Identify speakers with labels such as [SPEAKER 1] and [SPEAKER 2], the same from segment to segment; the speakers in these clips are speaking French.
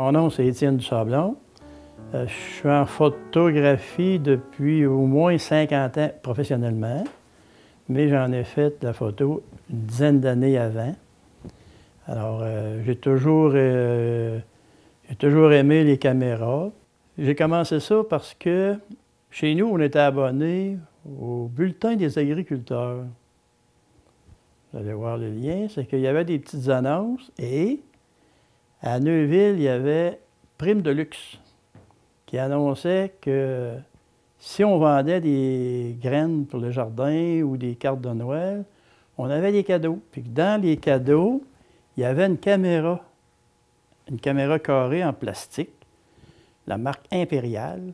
[SPEAKER 1] Mon nom, c'est Étienne Dusablon. Je suis en photographie depuis au moins 50 ans professionnellement, mais j'en ai fait de la photo une dizaine d'années avant. Alors, j'ai toujours aimé les caméras. J'ai commencé ça parce que chez nous, on était abonnés au Bulletin des agriculteurs. Vous allez voir le lien, c'est qu'il y avait des petites annonces et à Neuville, il y avait Prime de luxe qui annonçait que si on vendait des graines pour le jardin ou des cartes de Noël, on avait des cadeaux. Puis dans les cadeaux, il y avait une caméra carrée en plastique, la marque Impériale.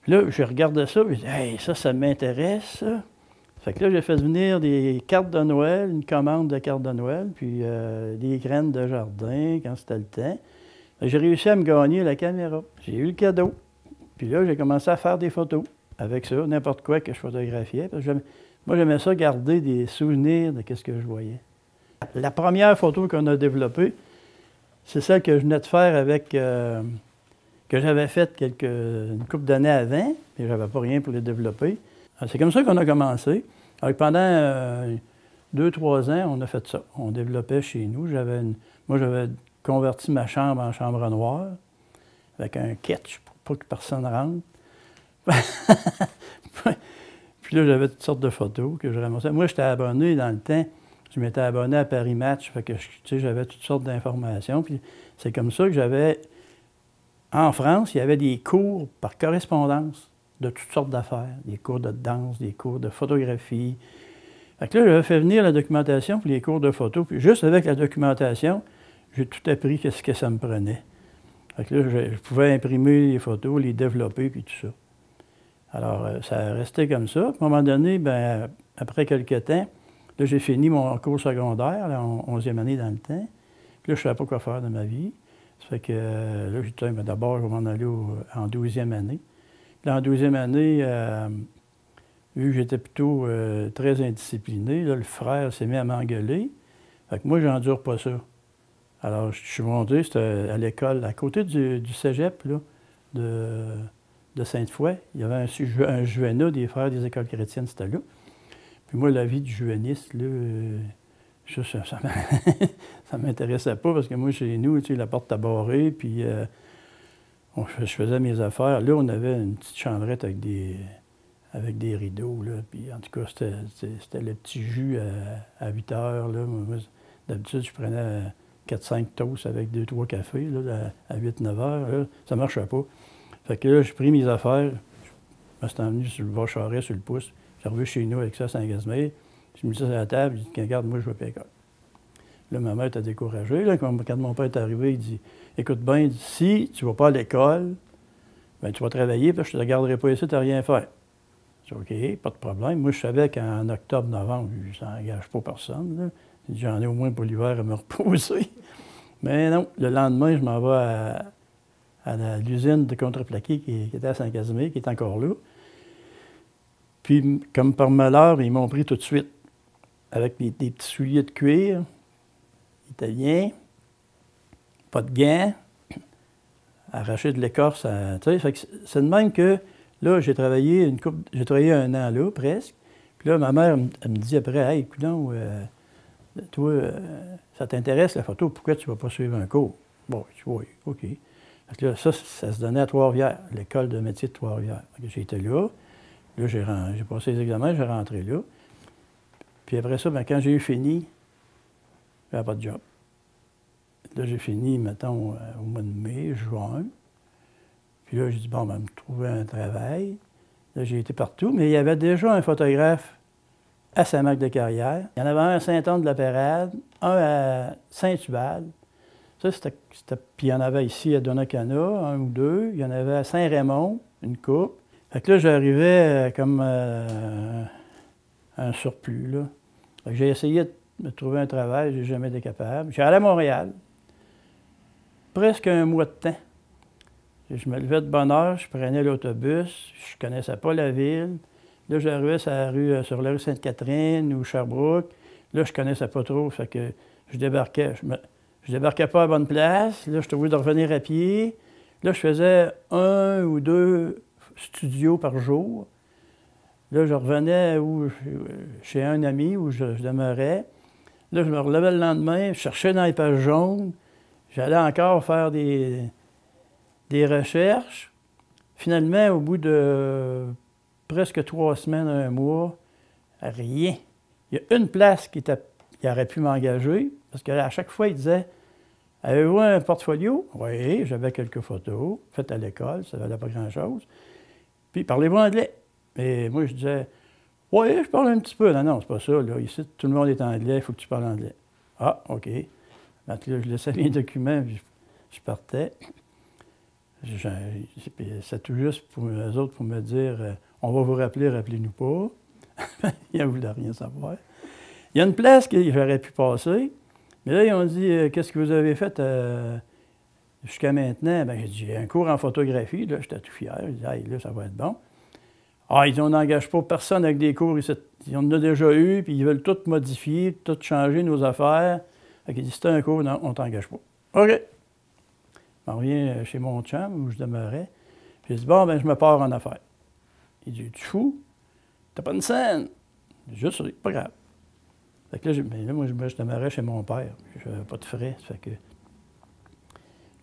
[SPEAKER 1] Puis là, je regardais ça, puis je dis, hey, ça m'intéresse, ça. Fait que là, j'ai fait venir des cartes de Noël, une commande de cartes de Noël, puis des graines de jardin quand c'était le temps. J'ai réussi à me gagner la caméra. J'ai eu le cadeau. Puis là, j'ai commencé à faire des photos avec ça, n'importe quoi que je photographiais. Parce que moi, j'aimais ça garder des souvenirs de ce que je voyais. La première photo qu'on a développée, c'est celle que je venais de faire avec... que j'avais faite une couple d'années avant, mais je n'avais pas rien pour les développer. C'est comme ça qu'on a commencé. Alors, pendant 2-3 ans, on a fait ça. On développait chez nous. Moi, j'avais converti ma chambre en chambre noire avec un catch pour pas que personne rentre. Puis là, j'avais toutes sortes de photos que je ramassais. Moi, j'étais abonné dans le temps. Je m'étais abonné à Paris Match, fait que j'avais toutes sortes d'informations. Puis c'est comme ça que j'avais... En France, il y avait des cours par correspondance de toutes sortes d'affaires. Des cours de danse, des cours de photographie. Fait que là, j'avais fait venir la documentation puis les cours de photo. Puis juste avec la documentation, j'ai tout appris qu'est-ce que ça me prenait. Fait que là, je pouvais imprimer les photos, les développer, puis tout ça. Alors, ça restait comme ça. Puis à un moment donné, bien, après quelques temps, là, j'ai fini mon cours secondaire, là, en 11e année dans le temps. Puis là, je ne savais pas quoi faire de ma vie. Ça fait que là, j'ai dit, d'abord, je vais m'en aller en 12e année. Puis là, en 12e année, vu que j'étais plutôt très indiscipliné, là, le frère s'est mis à m'engueuler. Fait que moi, j'endure pas ça. Alors, je suis monté, c'était à l'école, à côté du cégep, là, de Sainte-Foy. Il y avait un juvénat des frères des écoles chrétiennes, c'était là. Puis moi, la vie du juvéniste, là, ça m'intéressait pas parce que moi, chez nous, tu sais, la porte était barrée, puis je faisais mes affaires. Là, on avait une petite chambrette avec des rideaux, là, puis en tout cas, c'était le petit jus à 8 heures, là. Moi, d'habitude, je prenais 4-5 toasts avec 2-3 cafés, là, à 8-9 heures, là. Ça marchait pas. Fait que là, j'ai pris mes affaires, je me suis emmené sur le bas charret, sur le pouce. Je suis revenu chez nous avec ça à Saint-Casimir. Je me suis mis ça sur la table, j'ai dit, regarde, moi, je vais pas à l'école. Là, ma mère était découragée. Là, quand mon père est arrivé, il dit, écoute bien, si tu ne vas pas à l'école, bien, tu vas travailler, puis je ne te garderai pas ici, tu n'as rien à faire. J'ai dit, OK, pas de problème. Moi, je savais qu'en octobre, novembre, ça n'engage pas personne. Là. J'en ai au moins pour l'hiver à me reposer. Mais non, le lendemain, je m'en vais à l'usine de contreplaqué qui était à Saint-Casimir, qui est encore là. Puis, comme par malheur, ils m'ont pris tout de suite avec des petits souliers de cuir, italiens, pas de gants, arraché de l'écorce. C'est de même que, là, j'ai travaillé 1 an là, presque. Puis là, ma mère, elle me dit après, « Hey, coudonc, toi, ça t'intéresse la photo, pourquoi tu ne vas pas suivre un cours? » Bon, je dis, oui, OK. Fait que là, ça se donnait à Trois-Rivières, l'école de métier de Trois-Rivières. J'ai été là. Là, j'ai passé les examens, j'ai rentré là. Puis après ça, bien, quand j'ai eu fini, j'avais pas de job. Là, j'ai fini, mettons, au mois de mai, juin. Puis là, j'ai dit, bon, ben, me trouver un travail. Là, j'ai été partout, mais il y avait déjà un photographe à Saint-Marc-de-Carrière. Il y en avait un à Saint-Anne-de-la-Pérade, un à Saint-Hubal. Ça, puis il y en avait ici à Donnacana, 1 ou 2. Il y en avait à Saint-Raymond, une couple. Fait que là, j'arrivais comme un surplus, là. J'ai essayé de me trouver un travail, j'ai jamais été capable. J'ai allé à Montréal, presque un mois de temps. Je me levais de bonne heure, je prenais l'autobus, je connaissais pas la ville. Là, j'arrivais sur la rue Sainte-Catherine ou Sherbrooke. Là, je connaissais pas trop, fait que je débarquais. Je débarquais pas à la bonne place. Là, je suis obligé de revenir à pied. Là, je faisais 1 ou 2 studios par jour. Là, je revenais chez un ami où je demeurais. Là, je me relevais le lendemain, je cherchais dans les pages jaunes. J'allais encore faire des recherches. Finalement, au bout de presque 3 semaines, 1 mois, rien. Il y a une place qui aurait pu m'engager, parce qu'à chaque fois, il disait « Avez-vous un portfolio? » Oui, j'avais quelques photos faites à l'école, ça ne valait pas grand-chose. Puis, parlez-vous anglais? Et moi, je disais « Oui, je parle un petit peu. » Non, non, c'est pas ça, là. Ici, tout le monde est anglais, il faut que tu parles anglais. Ah, OK. Donc là, je laissais mes documents, puis je partais. C'est tout juste pour eux autres pour me dire « On va vous rappeler, rappelez-nous pas. » Ils ne voulaient rien savoir. Il y a une place que j'aurais pu passer, mais là, ils ont dit « Qu'est-ce que vous avez fait jusqu'à maintenant? » Bien, j'ai dit « J'ai un cours en photographie. » Là, j'étais tout fier. J'ai dit « Hey, là, ça va être bon. » Ah, ils disent « On n'engage pas personne avec des cours ici. Ils en ont déjà eu, puis ils veulent tout modifier, tout changer nos affaires. » Fait qu'ils disent « Si t'as un cours, non, on ne t'engage pas. » OK. Je reviens chez mon chum, où je demeurais. J'ai dit « Bon, ben je me pars en affaires. » Il dit « Tu fous? T'as pas une scène? » Juste, pas grave. Fait que là, moi, je demeurais chez mon père. Je n'avais pas de frais. Ça fait que...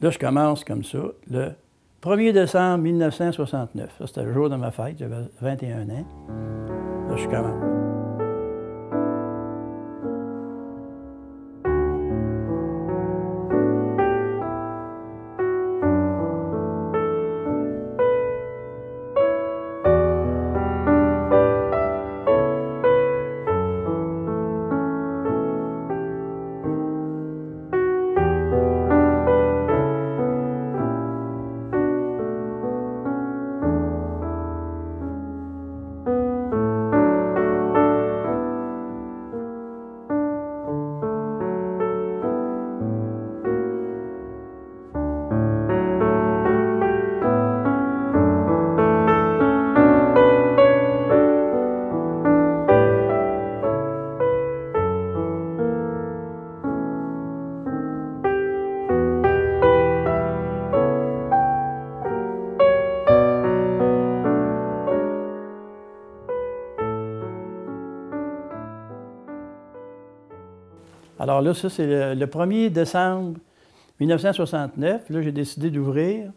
[SPEAKER 1] Là, je commence comme ça, le 1er décembre 1969. Ça, c'était le jour de ma fête. J'avais 21 ans. Là, je commence. Alors là, ça, c'est le 1er décembre 1969. Là, j'ai décidé d'ouvrir.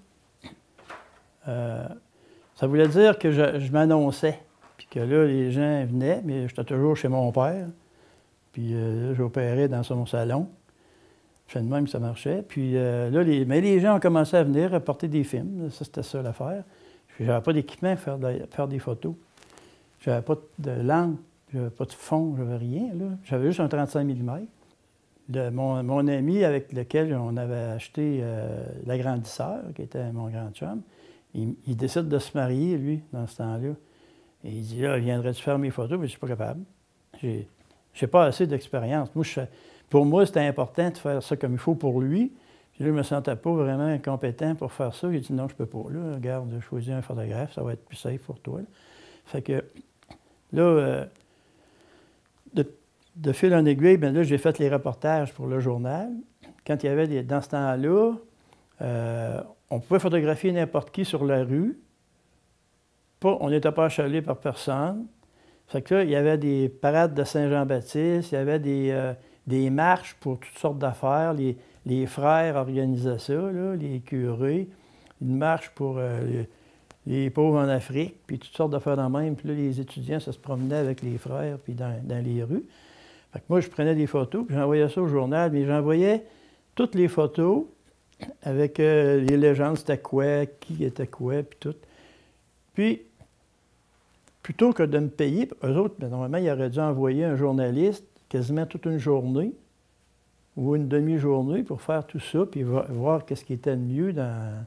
[SPEAKER 1] Ça voulait dire que je m'annonçais, puis que là, les gens venaient, mais j'étais toujours chez mon père. Puis là, j'opérais dans son salon. Je fais de même que ça marchait. Puis là, les gens ont commencé à venir apporter des films. Ça, c'était ça l'affaire. J'avais pas d'équipement pour faire des photos. J'avais pas de lampe, j'avais pas de fond, j'avais rien. J'avais juste un 35 mm. Mon ami avec lequel on avait acheté l'agrandisseur, qui était mon grand chum, il décide de se marier, lui, dans ce temps-là. Et il dit, là, viendrais-tu faire mes photos? Mais je ne suis pas capable. J'ai pas assez d'expérience. Pour moi, c'était important de faire ça comme il faut pour lui. Puis là, je ne me sentais pas vraiment compétent pour faire ça. J'ai dit, non, je ne peux pas. Là, regarde, choisis un photographe, ça va être plus safe pour toi. Là. Fait que là, de fil en aiguille, bien là, j'ai fait les reportages pour le journal. Quand il y avait dans ce temps-là, on pouvait photographier n'importe qui sur la rue. On n'était pas achalé par personne. Fait que là, il y avait des parades de Saint-Jean-Baptiste, il y avait des marches pour toutes sortes d'affaires. Les frères organisaient ça, là, les curés. Une marche pour les pauvres en Afrique, puis toutes sortes d'affaires dans le même. Puis là, les étudiants, ça se promenait avec les frères, puis dans les rues. Fait que moi, je prenais des photos, puis j'envoyais ça au journal, mais j'envoyais toutes les photos avec les légendes, c'était quoi, qui était quoi, puis tout. Puis, plutôt que de me payer, eux autres, bien, normalement, ils auraient dû envoyer un journaliste quasiment toute une journée ou une demi-journée pour faire tout ça, puis voir qu'est-ce qui était le mieux dans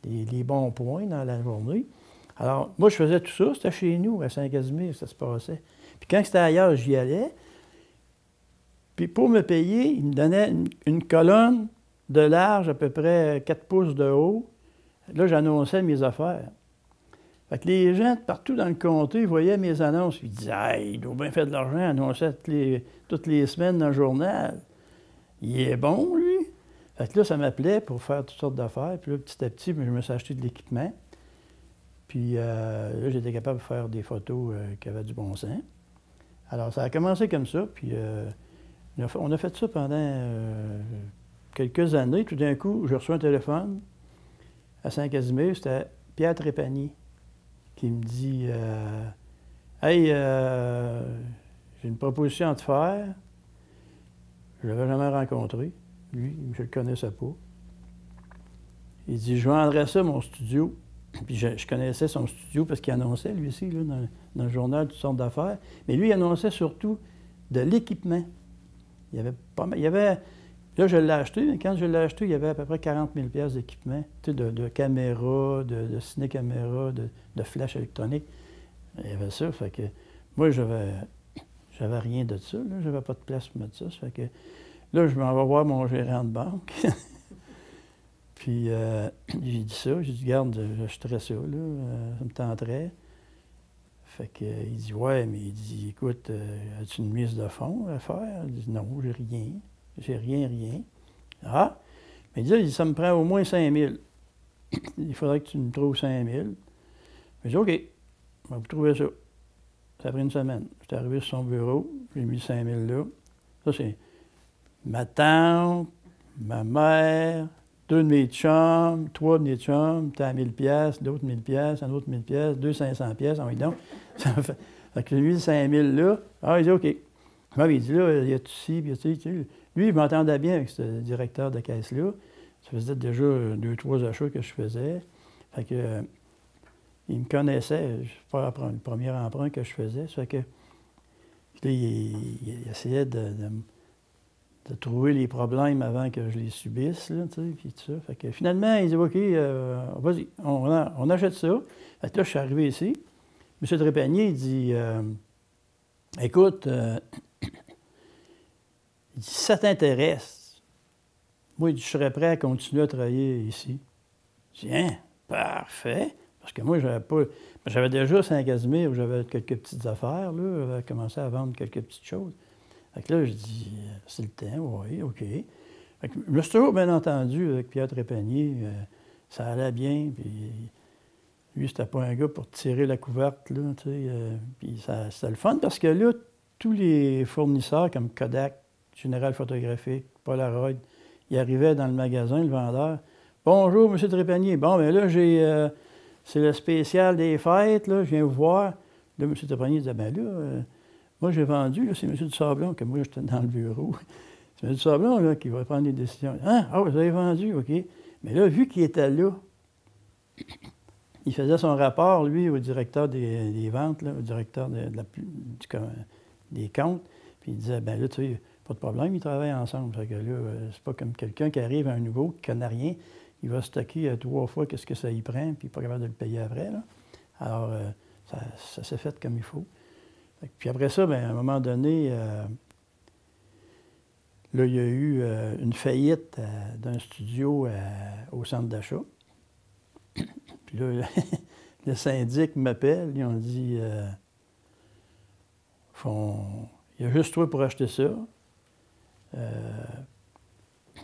[SPEAKER 1] les bons points dans la journée. Alors, moi, je faisais tout ça, c'était chez nous, à Saint-Casimir, ça se passait. Puis quand c'était ailleurs, j'y allais. Puis pour me payer, ils me donnaient une colonne de large, à peu près 4 pouces de haut. Là, j'annonçais mes affaires. Fait que les gens, partout dans le comté, ils voyaient mes annonces. Ils disaient « Hey, il doit bien faire de l'argent, annonçait toutes les semaines dans le journal. Il est bon, lui. » Fait que là, ça m'appelait pour faire toutes sortes d'affaires. Puis là, petit à petit, je me suis acheté de l'équipement. Puis là, j'étais capable de faire des photos qui avaient du bon sens. Alors, ça a commencé comme ça. Puis on a fait ça pendant quelques années. Tout d'un coup, je reçois un téléphone à Saint-Casimir. C'était Pierre Trépanier qui me dit Hey, j'ai une proposition à te faire. Je ne l'avais jamais rencontré. Lui, je ne le connaissais pas. Il dit Je vendrais ça, mon studio. Puis je connaissais son studio parce qu'il annonçait, lui aussi, là, dans le journal, toutes sortes d'affaires. Mais lui, il annonçait surtout de l'équipement. Il y avait pas mal. Il y avait. Là, je l'ai acheté, mais quand je l'ai acheté, il y avait à peu près 40 000 $ d'équipement. Tu sais, de caméras, de ciné-caméras, de flash électronique. Il y avait ça. Fait que moi, j'avais rien de ça. Là. J'avais pas de place pour mettre ça. Ça fait que là, je m'en vais voir mon gérant de banque. Puis j'ai dit ça. J'ai dit, garde, j'achèterais ça, là. Ça me tenterait. Fait que, il dit, ouais, mais il dit, écoute, as-tu une mise de fonds à faire? Il dit, non, j'ai rien. J'ai rien. Ah! Mais il dit, ça me prend au moins 5 000. Il faudrait que tu me trouves 5 000. J'ai dit, OK, je vais vous trouver ça. Ça a pris une semaine. J'étais arrivé sur son bureau, j'ai mis 5 000 là. Ça, c'est ma tante, ma mère, 2 de mes chums, 3 de mes chums, t'as 1 000 $, l'autre 1 000 $, un autre 1 000 $, 2 500 $, en donc. Fait que j'ai mis 5 000 là. Ah, il dit, OK. Moi, il dit, là, il y a tout ci, puis il y a tout. Lui, je m'entendais bien avec ce directeur de caisse-là. Ça faisait déjà 2-3 achats que je faisais. Fait que, il me connaissait. Je pas le premier emprunt que je faisais. Ça fait que, là, il essayait de trouver les problèmes avant que je les subisse, là, tu sais, puis tout ça. Fait que finalement, il dit, OK, vas-y, on achète ça. Fait que là, je suis arrivé ici. M. Trépanier, il dit, écoute, il dit, si ça t'intéresse, moi, je serais prêt à continuer à travailler ici. Je dis, hein, parfait. Parce que moi, j'avais déjà Saint-Casimir où j'avais quelques petites affaires, là. J'avais commencé à vendre quelques petites choses. Fait que là, je dis, c'est le temps, oui, OK. Fait que je me suis toujours bien entendu avec Pierre Trépanier. Ça allait bien, puis lui, c'était pas un gars pour tirer la couverte, là, tu sais. Puis c'était le fun parce que là, tous les fournisseurs comme Kodak, Général Photographique, Polaroid, ils arrivaient dans le magasin, le vendeur. Bonjour, M. Trépanier. Bon, bien là, c'est le spécial des fêtes, là, je viens vous voir. Là, M. Trépanier disait, bien là, moi, j'ai vendu, là, c'est M. Dusablon, que moi, j'étais dans le bureau. C'est M. Dusablon, là, qui va prendre des décisions. Hein? Ah, vous avez vendu, OK. Mais là, vu qu'il était là, il faisait son rapport, lui, au directeur des ventes, là, au directeur des comptes. Puis il disait, bien là, tu sais, pas de problème, ils travaillent ensemble. Fait que là, c'est pas comme quelqu'un qui arrive à un nouveau, qui connaît rien, il va stocker 3 fois qu'est-ce que ça y prend, puis pas capable de le payer après, là. Alors, ça s'est fait comme il faut. Puis après ça, bien, à un moment donné, là, il y a eu une faillite d'un studio au centre d'achat. Puis là, le syndic m'appelle, ils ont dit il y a juste toi pour acheter ça.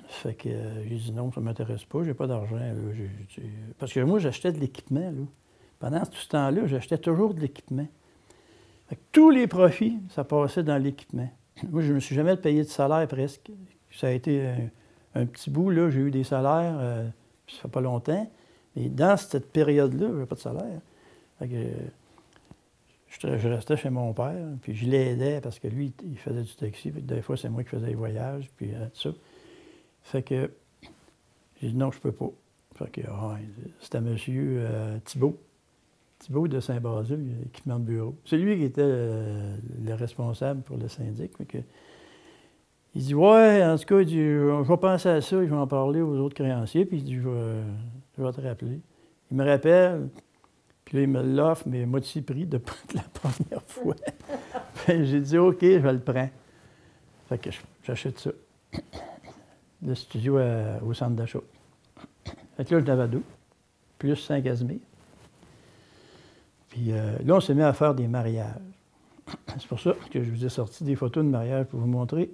[SPEAKER 1] Fait que j'ai dit non, ça ne m'intéresse pas, j'ai pas d'argent. Parce que moi, j'achetais de l'équipement. Là. Pendant tout ce temps-là, j'achetais toujours de l'équipement. Fait que tous les profits, ça passait dans l'équipement. Moi, je ne me suis jamais payé de salaire presque. Ça a été un petit bout, là, j'ai eu des salaires, ça fait pas longtemps. Mais dans cette période-là, je n'avais pas de salaire. Fait que, je restais chez mon père, puis je l'aidais parce que lui, il faisait du taxi. Puis des fois, c'est moi qui faisais les voyages, puis tout ça. Fait que j'ai dit non, je peux pas. Fait que c'était M. Thibault de Saint-Basile, équipement de bureau. C'est lui qui était le responsable pour le syndic. Fait que, il dit, ouais, en tout cas, il dit, je vais penser à ça, je vais en parler aux autres créanciers, puis il dit, je vais te rappeler. Il me rappelle, puis là, il me l'offre, mais moitié prix de la première fois. J'ai dit, OK, je vais le prendre. Fait que j'achète ça. Le studio au centre d'achat. Fait que là, je l'avais 2, plus Saint-Casimir. Puis là, on s'est mis à faire des mariages. C'est pour ça que je vous ai sorti des photos de mariage pour vous montrer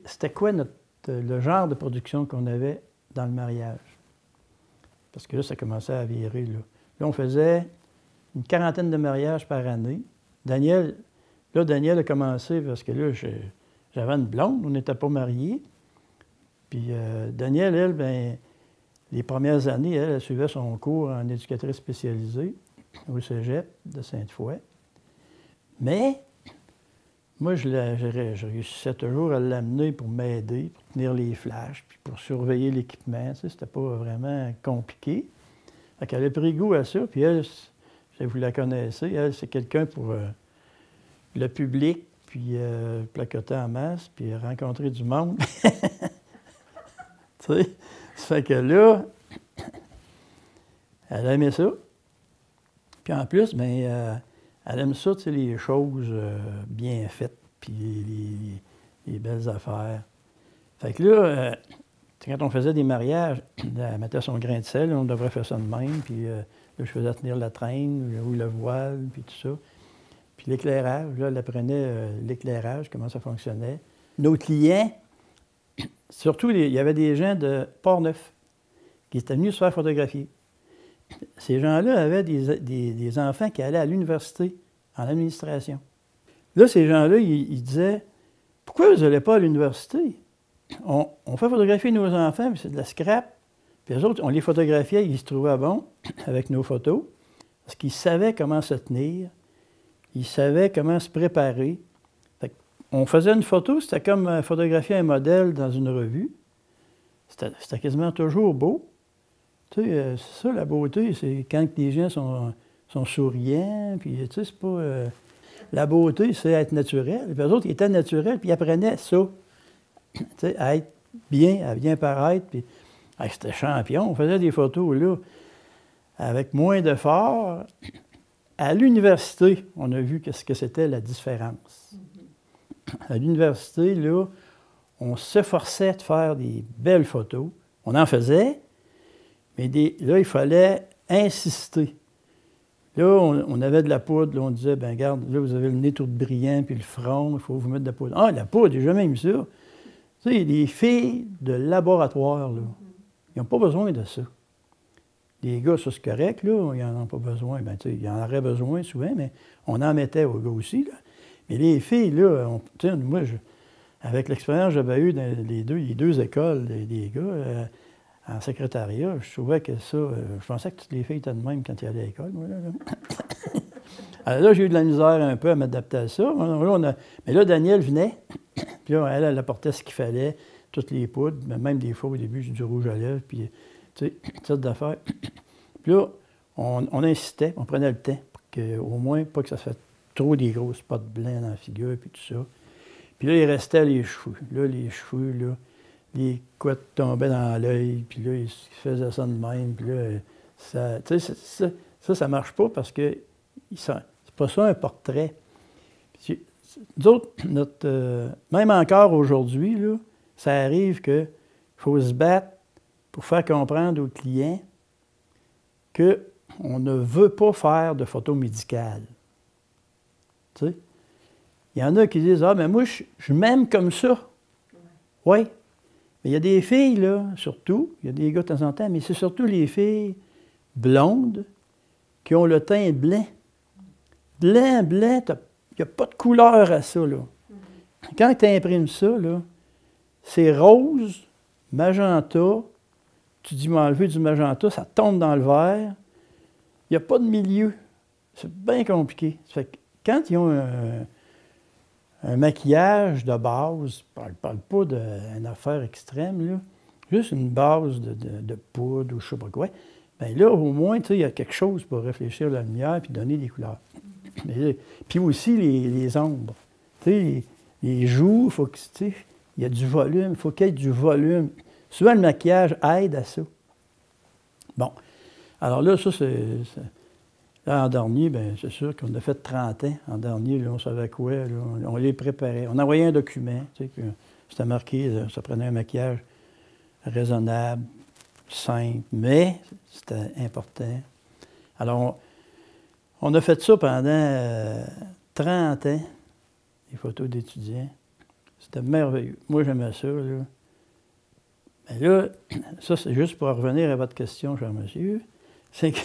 [SPEAKER 1] c'était quoi notre le genre de production qu'on avait dans le mariage. Parce que là, ça commençait à virer. Là, on faisait une quarantaine de mariages par année. Daniel a commencé parce que là, j'avais une blonde, on n'était pas mariés. Puis Daniel, elle, bien, les premières années, elle suivait son cours en éducatrice spécialisée au cégep de Sainte-Foy. Mais moi, je réussissais toujours à l'amener pour m'aider, pour tenir les flashs, puis pour surveiller l'équipement. Tu sais, c'était pas vraiment compliqué. Fait qu'elle a pris goût à ça, puis elle, vous la connaissez, elle, c'est quelqu'un pour le public, puis placoter en masse, puis rencontrer du monde. Tu sais, ça fait que là, elle aimait ça. Puis en plus, bien, elle aime ça, tu sais, les choses bien faites, puis les belles affaires. Fait que là, quand on faisait des mariages, elle mettait son grain de sel, on devrait faire ça de même, puis là, je faisais tenir la traîne, ou le voile, puis tout ça. Puis l'éclairage, là, elle apprenait l'éclairage, comment ça fonctionnait. Nos clients, surtout, il y avait des gens de Port-Neuf qui étaient venus se faire photographier. Ces gens-là avaient des enfants qui allaient à l'université en administration. Là, ces gens-là, ils disaient « Pourquoi vous n'allez pas à l'université? On fait photographier nos enfants, puis c'est de la scrap. » Puis eux autres, on les photographiait, ils se trouvaient bons avec nos photos, parce qu'ils savaient comment se tenir, ils savaient comment se préparer. On faisait une photo, c'était comme photographier un modèle dans une revue. C'était quasiment toujours beau. Tu sais, c'est ça, la beauté, c'est quand les gens sont souriants, puis tu sais, c'est pas... la beauté, c'est être naturel. Puis eux autres, ils étaient naturels, puis ils apprenaient ça. Tu sais, à être bien, à bien paraître, puis... c'était champion. On faisait des photos, là, avec moins d'efforts. À l'université, on a vu qu'est-ce que c'était la différence. À l'université, là, on s'efforçait de faire des belles photos. On en faisait, mais là, il fallait insister. Là, on avait de la poudre, là, on disait, ben regarde, là, vous avez le nez tout brillant, puis le front, il faut vous mettre de la poudre. Ah, la poudre, j'ai jamais mis ça. Tu sais, les filles de laboratoire, là, ils n'ont pas besoin de ça. Les gars, ça, c'est correct, là, ils n'en ont pas besoin. Ben, tu sais, ils en auraient besoin souvent, mais on en mettait aux gars aussi, là. Mais les filles, là, tu sais, moi, avec l'expérience que j'avais eue dans les deux écoles des gars, en secrétariat, je trouvais que ça... je pensais que toutes les filles étaient de même quand ils allaient à l'école, moi, là. Alors là, j'ai eu de la misère un peu à m'adapter à ça. Mais là, Daniel venait, puis là, elle apportait ce qu'il fallait, toutes les poudres, même des fois, au début, j'ai du rouge à lèvres, puis, tu sais, toutes sortes d'affaires. Puis là, on insistait, on prenait le temps, pour qu'au moins, pas que ça se fasse trop des grosses spots blancs dans la figure, puis tout ça. Puis là, il restait les cheveux. Là, les cheveux, là, les couettes tombaient dans l'œil, puis là, il faisait ça de même, puis là, ça... Tu sais, ça marche pas parce que c'est pas ça un portrait. Puis, nous autres, même encore aujourd'hui, là, ça arrive qu'il faut se battre pour faire comprendre aux clients qu'on ne veut pas faire de photos médicales. Tu sais? Il y en a qui disent « Ah, mais moi, je m'aime comme ça. » Oui. Mais il y a des filles, là, surtout, il y a des gars de temps en temps, mais c'est surtout les filles blondes qui ont le teint blanc. Blanc, il n'y a pas de couleur à ça, là. Quand tu imprimes ça, là, c'est rose, magenta, tu dis m'enlever du magenta, ça tombe dans le vert, il n'y a pas de milieu. C'est bien compliqué. Ça fait que quand ils ont un maquillage de base, je ne parle pas d'une affaire extrême, là, juste une base de poudre ou je ne sais pas quoi, bien là, au moins, il y a quelque chose pour réfléchir la lumière et donner des couleurs. Puis aussi les ombres. Les joues, faut que, il y a du volume, il faut qu'il y ait du volume. Souvent, le maquillage aide à ça. Bon. Alors là, ça, là, en dernier, bien, c'est sûr qu'on a fait 30 ans. En dernier, là, on savait quoi, là, on les préparait. On envoyait un document, puis c'était marqué, là, ça prenait un maquillage raisonnable, simple, mais c'était important. Alors, on a fait ça pendant 30 ans, les photos d'étudiants. C'était merveilleux. Moi, j'aimais ça, là. Mais là, ça, c'est juste pour revenir à votre question, cher monsieur. C'est que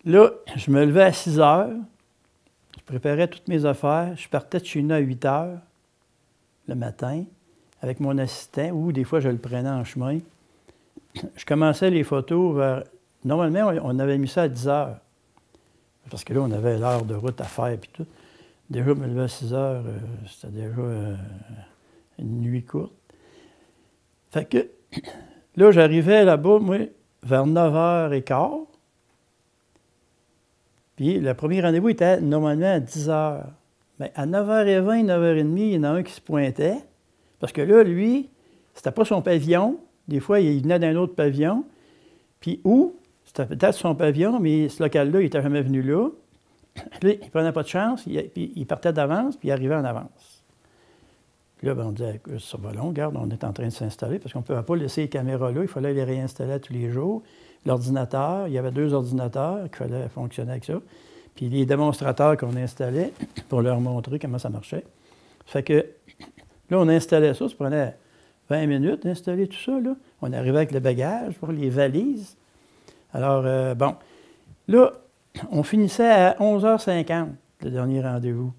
[SPEAKER 1] là, je me levais à 6 heures, je préparais toutes mes affaires, je partais de chez nous à 8 heures le matin avec mon assistant, ou des fois, je le prenais en chemin. Je commençais les photos vers... Normalement, on avait mis ça à 10 heures. Parce que là, on avait l'heure de route à faire et tout. Déjà, je me levais à 6 heures, c'était déjà une nuit courte. Fait que là, j'arrivais là-bas, moi, vers 9h15. Puis le premier rendez-vous était normalement à 10 heures. Bien, à 9h20, 9h30, il y en a un qui se pointait. Parce que là, lui, c'était pas son pavillon. Des fois, il venait d'un autre pavillon. Puis c'était peut-être son pavillon, mais ce local-là, il n'était jamais venu là. Là, il ne prenait pas de chance, puis il partait d'avance, puis il arrivait en avance. Puis là, ben, on disait, ça va long, regarde, on est en train de s'installer, parce qu'on ne pouvait pas laisser les caméras là, il fallait les réinstaller tous les jours. L'ordinateur, il y avait 2 ordinateurs qu'il fallait fonctionner avec ça. Puis les démonstrateurs qu'on installait pour leur montrer comment ça marchait. Ça fait que là, on installait ça prenait 20 minutes d'installer tout ça, là. On arrivait avec le bagage pour les valises. Alors, bon, là, on finissait à 11h50, le dernier rendez-vous.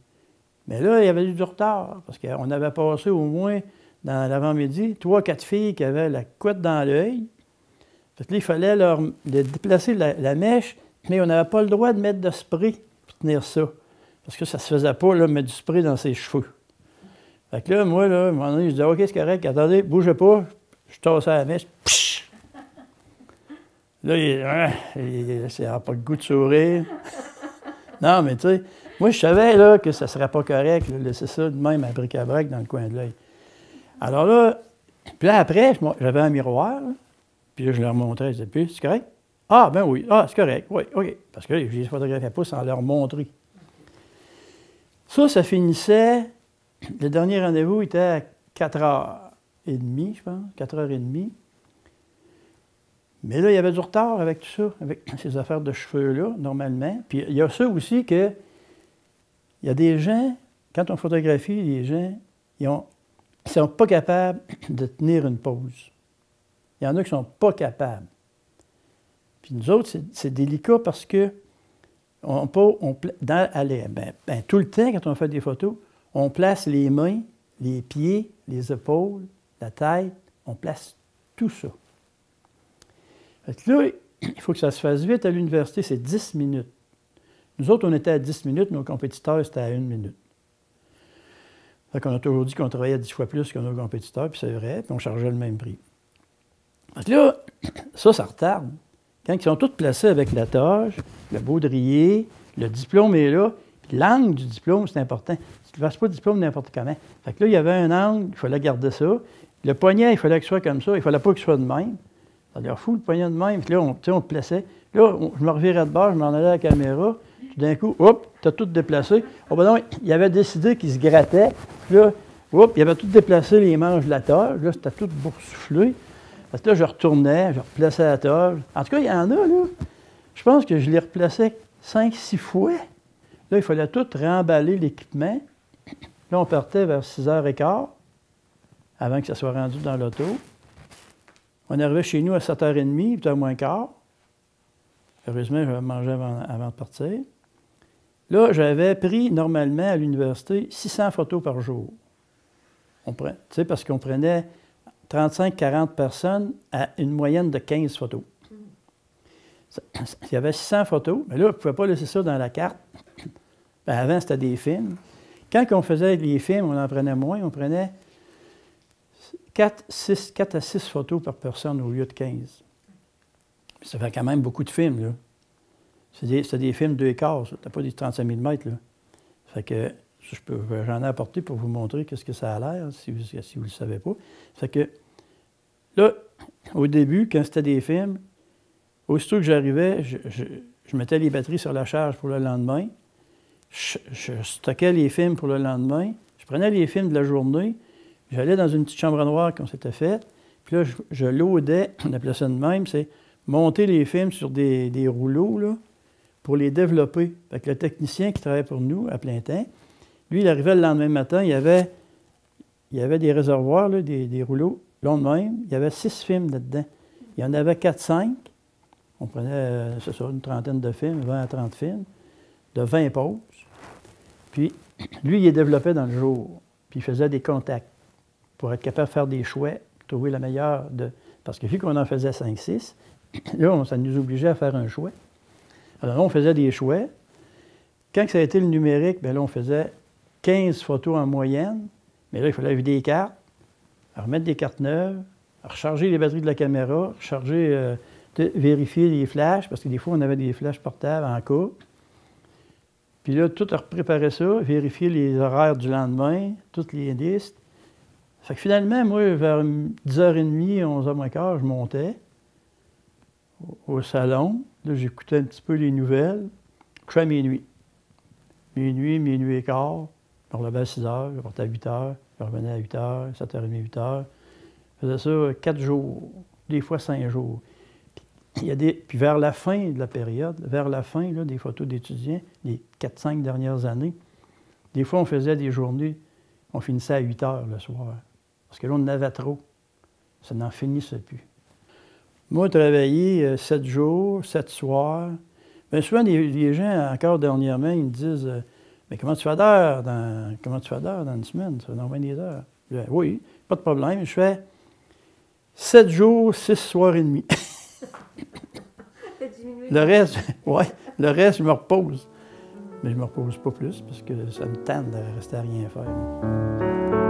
[SPEAKER 1] Mais là, il y avait eu du retard, parce qu'on avait passé au moins, dans l'avant-midi, 3-4 filles qui avaient la couette dans l'œil. Fait que là, il fallait leur déplacer la mèche, mais on n'avait pas le droit de mettre de spray pour tenir ça. Parce que ça se faisait pas, là, mettre du spray dans ses cheveux. Fait que là, moi, là, à un moment donné, je disais, OK, c'est correct, attendez, bougez pas. Je tassais la mèche, psh! Là, il n'a pas le goût de sourire. Non, mais tu sais, moi, je savais là, que ça ne serait pas correct, de laisser ça de même à bric-à-brac dans le coin de l'œil. Alors là, puis là, après, j'avais un miroir, là, puis là, je leur montrais, je disais, puis, c'est correct? Ah, ben oui, ah, c'est correct, oui, OK. Parce que là, je les photographiais pas sans leur montrer. Ça finissait, le dernier rendez-vous était à 4h30, je pense, 4h30. Mais là, il y avait du retard avec tout ça, avec ces affaires de cheveux-là, normalement. Puis il y a ça aussi que, il y a des gens, quand on photographie, les gens, ils ne sont pas capables de tenir une pause. Il y en a qui ne sont pas capables. Puis nous autres, c'est délicat parce que tout le temps, quand on fait des photos, on place les mains, les pieds, les épaules, la tête, on place tout ça. Fait que là, il faut que ça se fasse vite à l'université, c'est 10 minutes. Nous autres, on était à 10 minutes, nos compétiteurs, c'était à 1 minute. Fait qu'on a toujours dit qu'on travaillait 10 fois plus que nos compétiteurs, puis c'est vrai, puis on chargeait le même prix. Fait que là, ça retarde. Quand ils sont tous placés avec la toge, le baudrier, le diplôme est là, puis l'angle du diplôme, c'est important. Tu ne fasses pas le diplôme n'importe comment. Fait que là, il y avait un angle, il fallait garder ça. Le poignet, il fallait qu'il soit comme ça, il ne fallait pas qu'il soit de même. Ça a l'air fou, le poignet de même. Puis là, on le plaçait. Là, je me revirais de bord, je m'en allais à la caméra. Tout d'un coup, hop, tu as tout déplacé. Oh, ben non, il avait décidé qu'il se grattait. Puis là, hop, il avait tout déplacé les manches de la toge. Là, c'était tout boursouflé. Parce que là, je retournais, je replaçais la toge. En tout cas, il y en a, là. Je pense que je les replaçais 5-6 fois. Là, il fallait tout remballer l'équipement. Là, on partait vers 6h15, avant que ça soit rendu dans l'auto. On arrivait chez nous à 7h30, peut-être moins quart. Heureusement, je mangeais avant de partir. Là, j'avais pris normalement à l'université 600 photos par jour. Tu sais, parce qu'on prenait 35-40 personnes à une moyenne de 15 photos. Il y avait 600 photos, mais là, on ne pouvait pas laisser ça dans la carte. Bien, avant, c'était des films. Quand on faisait les films, on en prenait moins. On prenait 4 à 6 photos par personne au lieu de 15. Ça fait quand même beaucoup de films, là. C'est des films 2 quarts, ça. T'as pas des 35 000 mètres, là. Ça fait que j'en ai apporté pour vous montrer qu'est-ce que ça a l'air, si vous ne le savez pas. Ça fait que, là, au début, quand c'était des films, aussitôt que j'arrivais, je mettais les batteries sur la charge pour le lendemain. Je stockais les films pour le lendemain. Je prenais les films de la journée. J'allais dans une petite chambre noire qu'on s'était faite. Puis là, je loadais, on appelait ça de même, c'est monter les films sur des rouleaux, là, pour les développer. Fait que le technicien qui travaillait pour nous à plein temps, lui, il arrivait le lendemain matin, il y avait il y avait des réservoirs, là, des rouleaux, longs de même. Il y avait 6 films là-dedans. Il y en avait 4-5. On prenait, c'est ça, une trentaine de films, 20 à 30 films, de 20 pauses. Puis, lui, il les développait dans le jour. Puis, il faisait des contacts pour être capable de faire des choix, trouver la meilleure de... Parce que vu qu'on en faisait 5-6, là, ça nous obligeait à faire un choix. Alors là, on faisait des choix. Quand ça a été le numérique, bien là, on faisait 15 photos en moyenne. Mais là, il fallait vider les cartes, remettre des cartes neuves, recharger les batteries de la caméra, vérifier les flashs, parce que des fois, on avait des flashs portables en cas. Puis là, tout préparer ça, vérifier les horaires du lendemain, toutes les listes. Fait que finalement, moi, vers 10h30, 11h15, je montais au salon. Là, j'écoutais un petit peu les nouvelles. Je couchais à minuit. Minuit et quart. Je me relevais à 6h, je partais à 8h, je revenais à 8h, 7h30, 8h. Je faisais ça 4 jours, des fois 5 jours. Puis vers la fin de la période, vers la fin là, des photos d'étudiants, les 4-5 dernières années, des fois on faisait des journées, on finissait à 8h le soir. Parce que là, on en avait trop. Ça n'en finissait plus. Moi, travailler 7 jours, 7 soirs. Bien souvent, les gens, encore dernièrement, ils me disent mais comment tu fais d'heures dans une semaine? Ça fait normalement des heures. Je dis, oui, pas de problème. Je fais 7 jours, 6 soirs et demi. Le reste, le reste, je me repose. Mais je ne me repose pas plus parce que ça me tente de rester à rien faire.